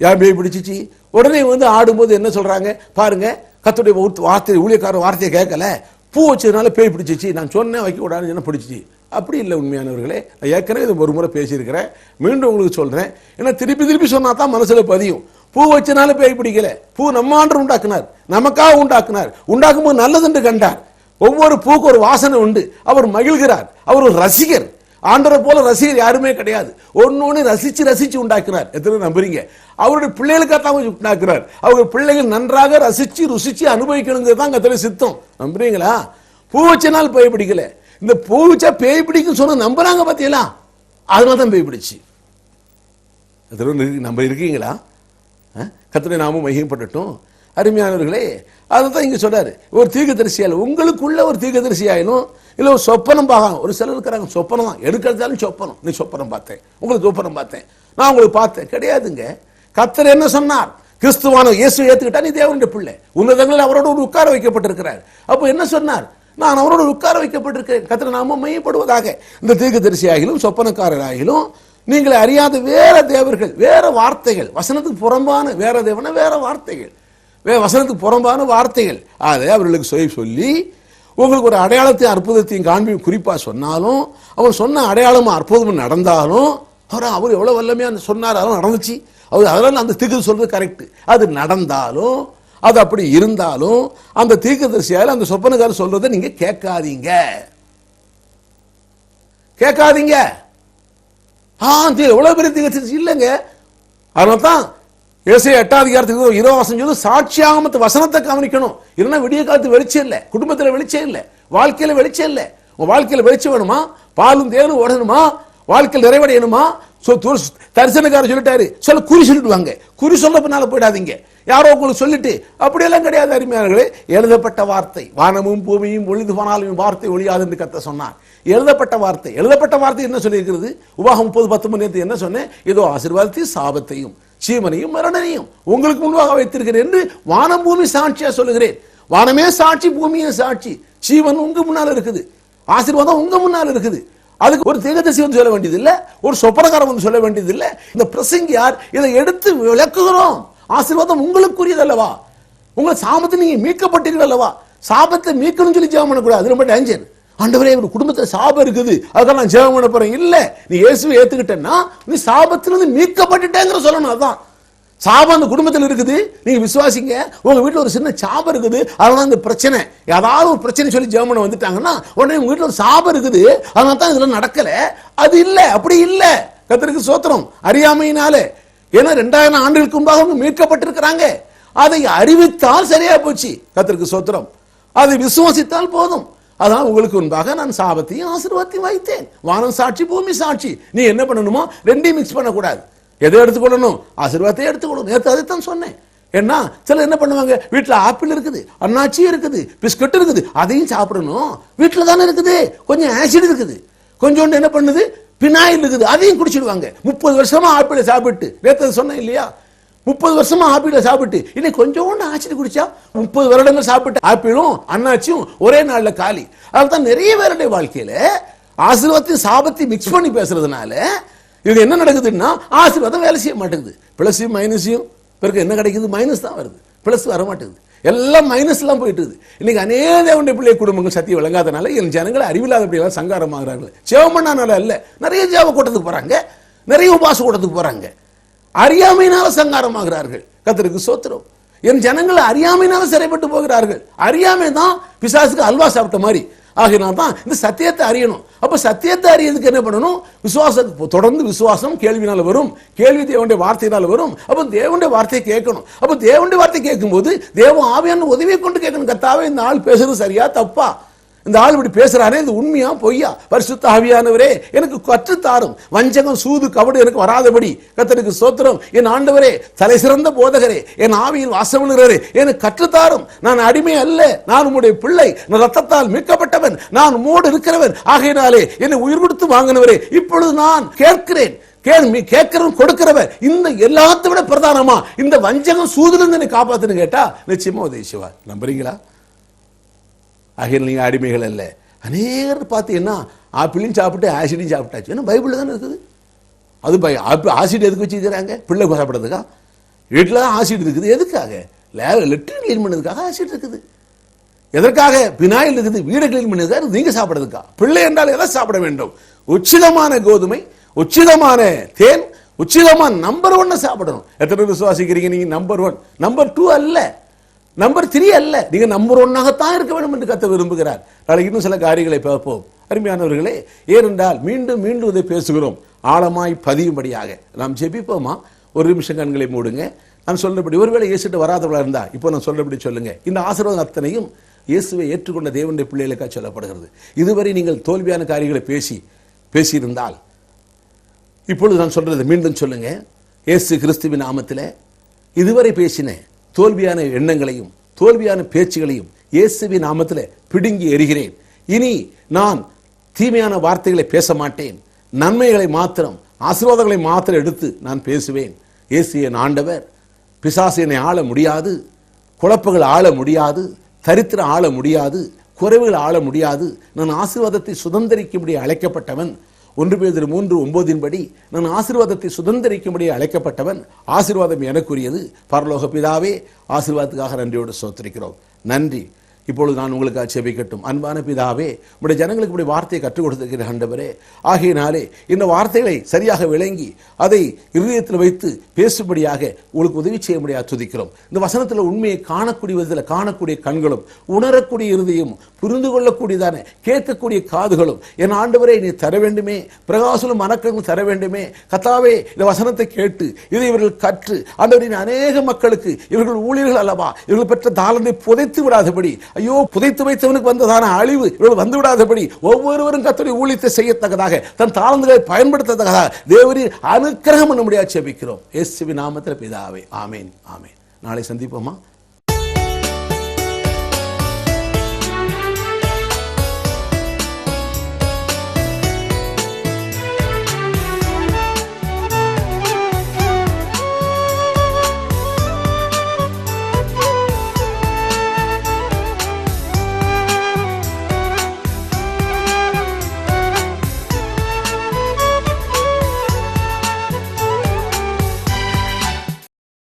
யார் பேய் பிடிச்சிச்சு, உடனே ஆடும்போது என்ன சொல்றாங்க பாருங்க, கர்த்தருடைய வார்த்தை, ஊழியக்காரர் வார்த்தையை கேட்கல, பூ வச்சதுனால பேய் பிடிச்சிச்சு, நான் சொன்னேன் வைக்க கூடாதுன்னு என்ன பிடிச்சிச்சு. அப்படி இல்லை உண்மையானவர்களே, நான் ஏற்கனவே இது ஒரு முறை பேசியிருக்கிறேன், மீண்டும் உங்களுக்கு சொல்றேன். ஏன்னா திருப்பி திருப்பி சொன்னா தான் மனசுல பதியும். பூ வச்சனால பேய் பிடிக்கல, பூ நம்ம ஆண்டவர் உண்டாக்குனார், நமக்காக உண்டாக்குனார், உண்டாக்கும் போது நல்லது என்று கண்டார். ஒவ்வொரு பூக்கு ஒரு வாசனை உண்டு, அவர் மகிழ்கிறார், அவர் ஒரு ரசிகர். ஆண்டவரை போல ரசிகர் யாருமே கிடையாது. ஒன்னொன்னு ரசிச்சு ரசிச்சு உண்டாக்குறார். எத்தனை நம்புறீங்க? அவருடைய பிள்ளைகளுக்காக உண்டாக்குறார். அவருடைய பிள்ளைகள் நன்றாக ரசிச்சு ருசிச்சு அனுபவிக்கணுங்கிறது தான் கர்த்தருடைய சித்தம். நம்புறீங்களா? பூ வச்சனால் பேய் பிடிக்கல, இந்த பூ வச்சா பேய் பிடிக்கும் சொன்ன நம்புறாங்க பார்த்தீங்களா, அதனால தான் பேய் பிடிச்சு. நம்ப இருக்கீங்களா? கர்த்தருடைய நாமம் மகிமைப்படட்டும். அருமையானவர்களே, அதுதான் இங்க சொல்றாரு, ஒரு தீர்க்கதரிசியால் உங்களுக்குள்ள ஒரு தீர்க்கதரிசியாயினும் இல்ல ஒரு சொப்பனம் பார்க்கலாம். ஒரு சிலர் இருக்கிறாங்க, சொப்பனம் தான் எடுக்கிறதாலும் சொப்பனம், நீ சொப்பனம் பார்த்தேன், உங்களுக்கு சொப்பனம் பார்த்தேன், நான் உங்களுக்கு பார்த்தேன், கிடையாதுங்க. கர்த்தர் என்ன சொன்னார், கிறிஸ்துவான இயேசு ஏத்துக்கிட்டா நீ தேவனுடைய பிள்ளை, உன்னதங்களில் அவரோட ஒரு உட்கார வைக்கப்பட்டிருக்கிறார். அப்போ என்ன சொன்னார், நான் அவரோட உட்கார வைக்கப்பட்டிருக்கிறேன். கர்த்தர் நாம மையப்படுவதாக. இந்த தீர்க்கதரிசியாகிலும் சொப்பனக்காரராகிலும் நீங்கள் அறியாத வேற தேவர்கள், வேற வார்த்தைகள், வசனத்துக்கு புறம்பான வேற தேவன வேற வார்த்தைகள், வசனத்துக்கு புறம்பான வார்த்தைகள், அதை அவர்களுக்கு சொல்லி உங்களுக்கு ஒரு அடையாளத்தை அற்புதத்தையும் காண்பி குறிப்பா சொன்னாலும், அவர் சொன்ன அடையாளமும் அற்புதமும் நடந்தாலும், அவர் எவ்வளவு வல்லமையா சொன்னார், அதெல்லாம் நடந்துச்சு, அதெல்லாம் அந்த தீர்க்கதரிசி சொல்றது கரெக்ட், அது நடந்தாலும், அது அப்படி இருந்தாலும், அந்த தீர்க்கதரிசியால அந்த சொப்பனக்காரர் சொல்றதை நீங்க கேட்காதீங்க. எவ்வளவு பெரிய தீர்க்கதரிசி இல்லைங்க. அதனால தான் ஏசாயா 8ஆம் அதிகாரத்துக்கு 20 வசனம் சாட்சியாகமத்து வசனத்தை கவனிக்கணும். இல்லைன்னா விடிய காலத்து வெளிச்சம் இல்லை, குடும்பத்தில் வெளிச்சம் இல்லை, வாழ்க்கையில வெளிச்சம் இல்லை. உங்க வாழ்க்கையில வெளிச்சம் வேணுமா, பாலும் தேனும் ஓடணுமா, வாழ்க்கையில் நிறைவடையணுமா, தரிசனக்காரர் சொல்லிட்டாரு, குறி சொல்லிடுவாங்க, குறி சொல்ல பின்னால போயிடாதீங்க, யாரோ உங்களுக்கு சொல்லிட்டு அப்படியெல்லாம் கிடையாது. அருமையானவர்களே, எழுதப்பட்ட வார்த்தை, வானமும் பூமியும் ஒளிந்து போனாலும் வார்த்தை ஒழியாது என்று கர்த்தர் சொன்னார். எழுதப்பட்ட வார்த்தை என்ன சொல்லியிருக்கிறது, உபாகம் 30:19 என்ன சொன்னேன், இதோ ஆசீர்வாதத்தையும் சாபத்தையும் ஜீவனையும் மரணனையும் உங்களுக்கு முன்பாக வைத்திருக்கிறேன் என்று வானம் பூமி சாட்சியா சொல்லுகிறேன். வானமே சாட்சி, பூமியே சாட்சி, ஜீவன் உங்க முன்னால் இருக்குது, ஆசீர்வாதம் உங்க முன்னால் இருக்குது. அதுக்கு ஒரு தீர்க்கதரிசி வந்து சொல்ல வேண்டியது இல்ல, ஒரு சொப்பனக்காரன் வந்து சொல்ல வேண்டியது இல்ல. இந்த பிரசங்கியார் இதை எடுத்து விளக்குகிறோம். ஆசீர்வாதம் உங்களுக்குரியது அல்லவா? உங்கள் சாபத்தை நீங்க மீட்கப்பட்டீர்கள் அல்லவா? சாபத்தை மீட்கணும்னு சொல்லி ஜெபம் பண்ணக்கூடாது. அது ரொம்ப டேஞ்சர். ஆண்டவரே ஒரு குடும்பத்துல சாபம் இருக்குது, அதுக்காக நான் ஜெபம் பண்ண போறேன். இல்ல, நீ இயேசுவை ஏத்துக்கிட்டேன்னா நீ சாபத்திலிருந்து மீட்கப்பட்டுட்டேங்கிற சொல்லணும். அதுதான் சாபம் அந்த குடும்பத்தில் இருக்குது, நீங்க விசுவாசிங்க. உங்க வீட்டுல ஒரு சின்ன சாபம் இருக்குது, அதனால இந்த பிரச்சனை, ஏதாவது ஒரு பிரச்சனை சொல்லி ஜெபம் பண்ண வந்துட்டாங்கன்னா உடனே உங்க வீட்டுல ஒரு சாபம் இருக்குது, அதனால தான் இதெல்லாம் நடக்கல. அது இல்ல, அப்படி இல்ல. கர்த்தருக்கு ஸ்தோத்திரம். அறியாமையினாலே, ஏன்னா 2000 ஆண்டுகளுக்கு முன்பாக அவங்க மீட்கப்பட்டிருக்கிறாங்க. அதை அறிவித்தால் சரியா போச்சு. கர்த்தருக்கு ஸ்தோத்திரம். அதை விசுவாசித்தால் போதும். அதான் உங்களுக்கு முன்பாக நான் சாபத்தையும் ஆசீர்வாதத்தையும் வைத்தேன். வானம் சாட்சி, பூமி சாட்சி. நீ என்ன பண்ணணுமோ ரெண்டையும் மிக்ஸ் பண்ணக்கூடாது. எதை எடுத்துக்கொள்ளணும்? ஆசீர்வாதத்தை எடுத்துக்கொள்ளணும். நேற்று அதைத்தான் சொன்னேன். ஏன்னா சில என்ன பண்ணுவாங்க, வீட்டில் ஆப்பிள் இருக்குது, அண்ணாச்சி இருக்குது, பிஸ்கட் இருக்குது, அதையும் சாப்பிடணும். வீட்டில் தானே இருக்குது. கொஞ்சம் ஆசிட் இருக்குது, கொஞ்சோண்டு என்ன பண்ணுது, பினாயில் இருக்குது, அதையும் குடிச்சிடுவாங்க. 30 வருஷமா ஆப்பிளை சாப்பிட்டு, நேற்று சொன்னேன் இல்லையா, 30 வருஷமா ஆப்பிளை சாப்பிட்டு இன்னைக்கு கொஞ்சோண்டு ஆசிட் குடிச்சா 30 வருடங்கள் சாப்பிட்டு ஆப்பிளும் அண்ணாச்சியும் ஒரே நாள்ல காலி. அதுதான் நிறைய பேருடைய வாழ்க்கையில ஆசீர்வாதத்தையும் சாபத்தையும் மிக்ஸ் பண்ணி பேசுறதுனால இது என்ன நடக்குதுன்னா ஆசீர்வாதம் வேலை செய்ய மாட்டேங்குது. பிளஸையும் மைனஸையும் பிறகு என்ன கிடைக்குது, மைனஸ் தான் வருது, பிளஸ் வர மாட்டேங்குது. எல்லாம் மைனஸ் எல்லாம் போயிட்டு இருக்குது. இன்னைக்கு அநேக பிள்ளை குடும்பங்கள் சத்தியம் விளங்காதனால என் ஜனங்களை அறிவில்லாதபடியெல்லாம் சங்காரமாகிறார்கள். ஜெபம் பண்ணானால இல்ல, நிறைய ஜெப கூட்டத்துக்கு போறாங்க, நிறைய உபாச கூட்டத்துக்கு போறாங்க. அறியாமையினால சங்காரமாகிறார்கள். கர்த்தருக்கு ஸ்தோத்திரம். என் ஜனங்கள் அறியாமையினால சிறைப்பட்டு போகிறார்கள். அறியாமை தான் பிசாசுக்கு அல்வா சாப்பிட்ட மாதிரி. ஆகினால் தான் இந்த சத்தியத்தை அறியணும். அப்ப சத்தியத்தை அறியறதுக்கு என்ன பண்ணணும்? விசுவாசம். தொடர்ந்து விசுவாசம் கேள்வினால வரும், கேள்வி தேவனுடைய வார்த்தையினால வரும். அப்ப தேவனுடைய வார்த்தையை கேட்கணும். அப்ப தேவனுடைய வார்த்தை கேட்கும் போது தேவ ஆவியான உதவியை கொண்டு கேட்கணும். கர்த்தாவே, இந்த ஆள் பேசுறது சரியா தப்பா, இந்த ஆள் இப்படி பேசுறானே, இது உண்மையா பொய்யா, பரிசுத்த ஆவியானவரே எனக்கு கற்றுத்தாரும், வஞ்சகம் சூது கபடு எனக்கு வராதபடி. கர்த்தருக்கு ஸ்தோத்திரம். என் ஆண்டவரே, தலை சிறந்த போதகரே, என் ஆவியில் வாசமுகிறவரே எனக்கு கற்றுத்தாரும். நான் அடிமை அல்ல, நான் உம்முடைய பிள்ளை, நான் ரத்தத்தால் மீட்கப்பட்டவன், நான் உம்மோடு இருக்கிறவன். ஆகையினாலே என்னை உயிர் கொடுத்து வாங்கினவரே, இப்பொழுது நான் கேட்கிறேன். கேட்கிறவன் கொடுக்கிறவன். இந்த எல்லாத்தை விட பிரதானமா இந்த வஞ்சகம் சூதுல என்னை காப்பாத்துன்னு கேட்டா நிச்சயமா உதவி செய்வார். நம்புறீங்களா? ஆகிய நீங்க அடிமைகள் அல்ல. அநேகர் பார்த்தீங்கன்னா ஆப்பிளையும் சாப்பிட்டு ஆசிடையும் சாப்பிட்டாச்சு. ஏன்னா பைபிள் தானே இருக்குது. அது ஆசிட் எதுக்கு வச்சுக்கிறாங்க? பிள்ளை சாப்பிட்றதுக்கா? வீட்டில் தான் ஆசிட் இருக்குது. எதுக்காக? லெட்டர் கிளீன் பண்ணதுக்காக ஆசிட் இருக்குது. எதற்காக? பினாயில் இருக்குது. வீடை கிளீன் பண்ணதுக்காக, நீங்க சாப்பிட்றதுக்கா? பிள்ளை என்றால் எதை சாப்பிட வேண்டும்? உச்சிதமான கோதுமை, உச்சிதமான தேன், உச்சிதமான நம்பர் 1 சாப்பிடணும். எத்தனை விசுவாசிக்கிறீங்க நீங்க? நம்பர் 1, நம்பர் 2 அல்ல, நம்பர் 3 அல்ல, நீங்க நம்பர் 1ஆகத்தான் இருக்க வேண்டும் என்று கர்த்தர் விரும்புகிறார். நாளைக்கு இன்னும் சில காரியங்களை பார்ப்போம். அருமையானவர்களே, ஏனென்றால் மீண்டும் மீண்டும் இதை பேசுகிறோம். ஆழமாய் பதியும்படியாக நாம் ஜெபிப்போமா? ஒரு நிமிஷம் கண்களை மூடுங்க. நான் சொல்றபடி, ஒருவேளை இயேசுட்ட வராதவர்களா இருந்தா இப்போ நான் சொல்றபடி சொல்லுங்க. இந்த ஆசீர்வாதம் அத்தனையும் இயேசுவை ஏற்றுக்கொண்ட தேவனுடைய பிள்ளைகளுக்காக சொல்லப்படுகிறது. இதுவரை நீங்கள் தோல்வியான காரியங்களை பேசியிருந்தால் இப்பொழுது நான் சொல்றது மீண்டும் சொல்லுங்க. இயேசு கிறிஸ்துவின் நாமத்தில் இதுவரை பேசின தோல்வியான எண்ணங்களையும் தோல்வியான பேச்சுகளையும் இயேசுவின் நாமத்தில் பிடுங்கி எறிகிறேன். இனி நான் தீமையான வார்த்தைகளை பேச மாட்டேன். நன்மைகளை மாத்திரம், ஆசீர்வாதங்களை மாத்திரம் எடுத்து நான் பேசுவேன். இயேசு என் ஆண்டவர். பிசாசு என்னை ஆள முடியாது, குழப்பங்கள் ஆள முடியாது, தரித்திரம் ஆள முடியாது, குறைவுகள் ஆள முடியாது. நான் ஆசீர்வாதத்தை சுதந்திரிக்கும்படி அழைக்கப்பட்டவன். 1 பேதுரு 3:9 படி நான் ஆசீர்வாதத்தை சுதந்திரிக்கும்படி அழைக்கப்பட்டவன். ஆசீர்வாதம் எனக்குரியது. பரலோக பிதாவே, ஆசீர்வாதத்துக்காக நன்றியோடு ஸ்தோத்திரிக்கிறோம். நன்றி. இப்பொழுது நான் உங்களுக்காக ஜெபிக்கட்டும். அன்பான பிதாவே, உடைய ஜனங்களுக்கு இப்படி வார்த்தையை கற்றுக் கொடுத்திருக்கிற ஆண்டவரே, ஆகையினாலே இந்த வார்த்தைகளை சரியாக விளங்கி அதை இருதயத்தில் வைத்து பேசும்படியாக உங்களுக்கு உதவி செய்ய முடியாது துதிக்கிறோம். இந்த வசனத்தில் உண்மையை காணக்கூடிய விதத்தில் காணக்கூடிய கண்களும், உணரக்கூடிய இருதயமும், புரிந்து கொள்ளக்கூடியதான கேட்கக்கூடிய காதுகளும் என் ஆண்டவரே நீ தர வேண்டுமே. பிரகாசலும் மனக்களும் தர வேண்டுமே. கர்த்தாவே, இந்த வசனத்தை கேட்டு இதை இவர்கள் கற்று ஆண்டவரின் அநேக மக்களுக்கு இவர்கள் ஊழியர்கள் அல்லவா, இவர்கள் பெற்ற தாளத்தை புதைத்து விடாதபடி, ஐயோ புதைத்து வைத்தவனுக்கு வந்ததான அழிவு இவர்கள் வந்து விடாதபடி ஒவ்வொருவரும் கர்த்தருடைய ஊழியத்தை செய்யத்தக்கதாக, தன் தாளங்களை பயன்படுத்தத்தக்கதாக தேவரீர் அனுக்கிரகம் பண்ண முடியாது ஜெபிக்கிறோம். இயேசுவின் நாமத்தில் பிதாவே, ஆமேன், ஆமேன். நாளை சந்திப்போமா?